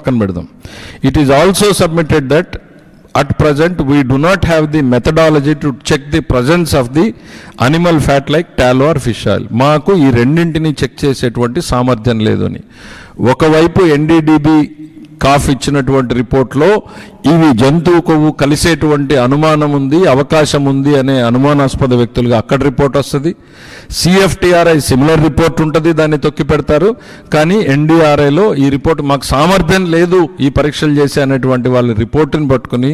పక్కన పెడదాం. It is also submitted that at present we do not have the methodology to check the presence of the animal fat like tallow or fish oil. మాకు ఈ రెండింటిని check చేసేటువంటి సామర్థ్యం లేదు అని. ఒకవైపు ఎన్డీడీబీ కాఫ్ ఇచ్చినటువంటి రిపోర్ట్లో ఇవి జంతువు కొవ్వు కలిసేటువంటి అనుమానం ఉంది, అవకాశం ఉంది అనే అనుమానాస్పద వ్యక్తులుగా అక్కడ రిపోర్ట్ వస్తుంది. సిఎఫ్టిఆర్ఐ సిమిలర్ రిపోర్ట్ ఉంటుంది, దాన్ని తొక్కి పెడతారు. కానీ ఎన్డీఆర్ఐలో ఈ రిపోర్ట్ మాకు సామర్థ్యం లేదు ఈ పరీక్షలు చేసే అనేటువంటి వాళ్ళ రిపోర్టుని పట్టుకుని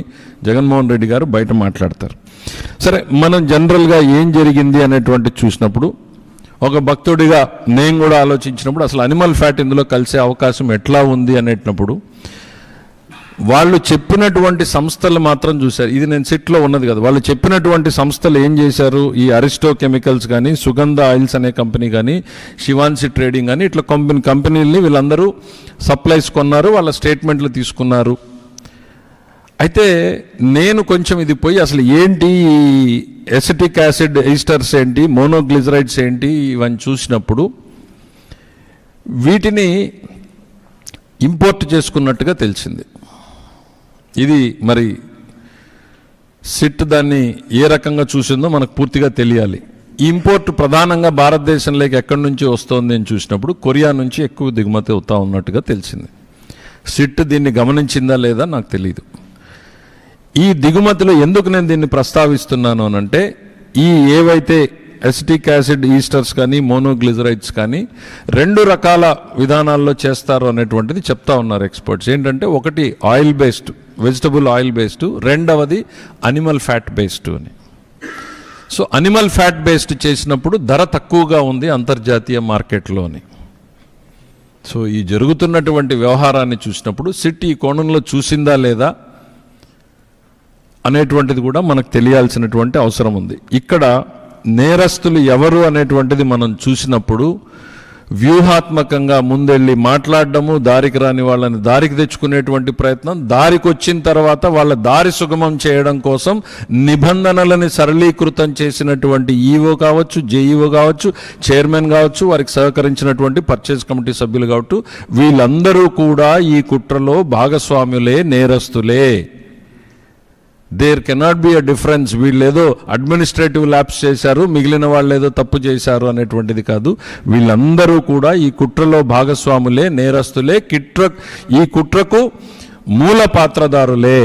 జగన్మోహన్ రెడ్డి గారు బయట మాట్లాడతారు. సరే, మనం జనరల్గా ఏం జరిగింది అనేటువంటి చూసినప్పుడు ఒక భక్తుడిగా నేను కూడా ఆలోచించినప్పుడు అసలు అనిమల్ ఫ్యాట్ ఇందులో కలిసే అవకాశం ఎట్లా ఉంది అనేటప్పుడు వాళ్ళు చెప్పినటువంటి సంస్థలు మాత్రం చూశారు. ఇది నేను సిట్లో ఉన్నది కదా, వాళ్ళు చెప్పినటువంటి సంస్థలు ఏం చేశారు, ఈ అరిస్టో కెమికల్స్ కానీ, సుగంధ ఆయిల్స్ అనే కంపెనీ కానీ, శివాన్సి ట్రేడింగ్ కానీ, ఇట్లా కంపెనీలని వీళ్ళందరూ సప్లైస్ కొన్నారు, వాళ్ళ స్టేట్మెంట్లు తీసుకున్నారు. అయితే నేను కొంచెం ఇది పోయి అసలు ఏంటి ఎసిటిక్ యాసిడ్ ఈస్టర్స్ ఏంటి, మోనోగ్లిజరైడ్స్ ఏంటి, ఇవన్నీ చూసినప్పుడు వీటిని ఇంపోర్ట్ చేసుకున్నట్టుగా తెలిసింది. ఇది మరి సిట్ దాన్ని ఏ రకంగా చూసిందో మనకు పూర్తిగా తెలియాలి. ఈ ఇంపోర్ట్ ప్రధానంగా భారతదేశంలోకి ఎక్కడి నుంచి వస్తోంది అని చూసినప్పుడు కొరియా నుంచి ఎక్కువ దిగుమతి అవుతా ఉన్నట్టుగా తెలిసింది. సిట్ దీన్ని గమనించిందా లేదా నాకు తెలియదు. ఈ దిగుమతిలో ఎందుకు నేను దీన్ని ప్రస్తావిస్తున్నాను అనంటే, ఈ ఏవైతే ఎసిటిక్ యాసిడ్ ఈస్టర్స్ కానీ, మోనోగ్లిజరైడ్స్ కానీ 2 రకాల విధానాల్లో చేస్తారు అనేటువంటిది చెప్తా ఉన్నారు ఎక్స్పర్ట్స్. ఏంటంటే, ఒకటి oil based, vegetable oil based, రెండవది అనిమల్ ఫ్యాట్ బేస్డ్ అని. సో అనిమల్ ఫ్యాట్ బేస్డ్ చేసినప్పుడు ధర తక్కువగా ఉంది అంతర్జాతీయ మార్కెట్లోని. సో ఈ జరుగుతున్నటువంటి వ్యవహారాన్ని చూసినప్పుడు సిట్ ఈ కోణంలో చూసిందా లేదా అనేటువంటిది కూడా మనకు తెలియాల్సినటువంటి అవసరం ఉంది. ఇక్కడ నేరస్తులు ఎవరు అనేటువంటిది మనం చూసినప్పుడు వ్యూహాత్మకంగా ముందెళ్ళి మాట్లాడడము, దారికి రాని వాళ్ళని దారికి తెచ్చుకునేటువంటి ప్రయత్నం, దారికి వచ్చిన తర్వాత వాళ్ళ దారి సుగమం చేయడం కోసం నిబంధనలని సరళీకృతం చేసినటువంటి ఈఓ కావచ్చు, జేఈఓ కావచ్చు, చైర్మన్ కావచ్చు, వారికి సహకరించినటువంటి పర్చేజ్ కమిటీ సభ్యులు కావచ్చు, వీళ్ళందరూ కూడా ఈ కుట్రలో భాగస్వాములే, నేరస్తులే. There cannot be a difference. వీళ్ళేదో అడ్మినిస్ట్రేటివ్ ల్యాప్స్ చేశారు, మిగిలిన వాళ్ళు ఏదో తప్పు చేశారు అనేటువంటిది కాదు. వీళ్ళందరూ కూడా ఈ కుట్రలో భాగస్వాములే, నేరస్తులే, ఈ కుట్రకు మూల పాత్రదారులే.